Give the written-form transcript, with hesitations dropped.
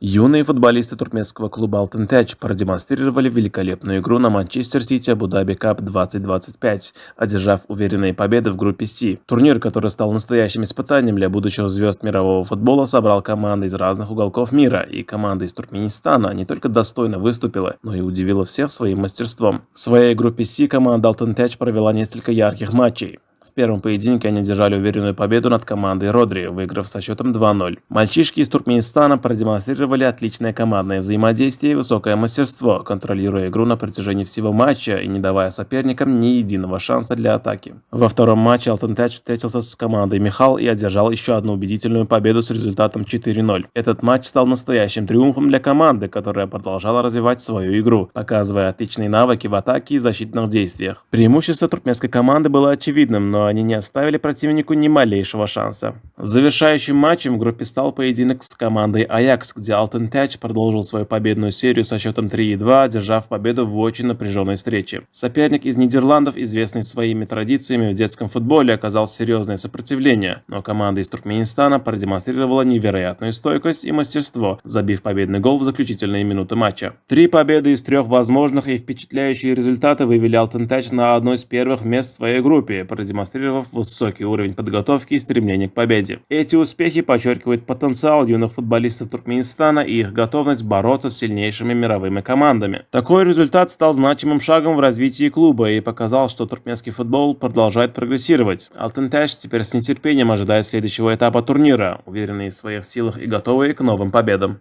Юные футболисты туркменского клуба «Алтын-Тэч» продемонстрировали великолепную игру на Манчестер Сити Абу-Даби Кап 2025, одержав уверенные победы в группе С. Турнир, который стал настоящим испытанием для будущих звезд мирового футбола, собрал команды из разных уголков мира, и команда из Туркменистана не только достойно выступила, но и удивила всех своим мастерством. В своей группе С команда «Алтын-Тэч» провела несколько ярких матчей. В первом поединке они одержали уверенную победу над командой Родри, выиграв со счетом 2-0. Мальчишки из Туркменистана продемонстрировали отличное командное взаимодействие и высокое мастерство, контролируя игру на протяжении всего матча и не давая соперникам ни единого шанса для атаки. Во втором матче «Алтын-Тэч» встретился с командой Михал и одержал еще одну убедительную победу с результатом 4-0. Этот матч стал настоящим триумфом для команды, которая продолжала развивать свою игру, показывая отличные навыки в атаке и защитных действиях. Преимущество туркменской команды было очевидным, но они не оставили противнику ни малейшего шанса. Завершающим матчем в группе стал поединок с командой Аякс, где «Алтын-Тэч» продолжил свою победную серию со счетом 3-2, одержав победу в очень напряженной встрече. Соперник из Нидерландов, известный своими традициями в детском футболе, оказал серьезное сопротивление, но команда из Туркменистана продемонстрировала невероятную стойкость и мастерство, забив победный гол в заключительные минуты матча. 3 победы из 3 возможных и впечатляющие результаты вывели «Алтын-Тэч» на одно из первых мест в своей группе, продемонстрировав высокий уровень подготовки и стремление к победе. Эти успехи подчеркивают потенциал юных футболистов Туркменистана и их готовность бороться с сильнейшими мировыми командами. Такой результат стал значимым шагом в развитии клуба и показал, что туркменский футбол продолжает прогрессировать. «Алтын-Тэч» теперь с нетерпением ожидает следующего этапа турнира, уверенные в своих силах и готовые к новым победам.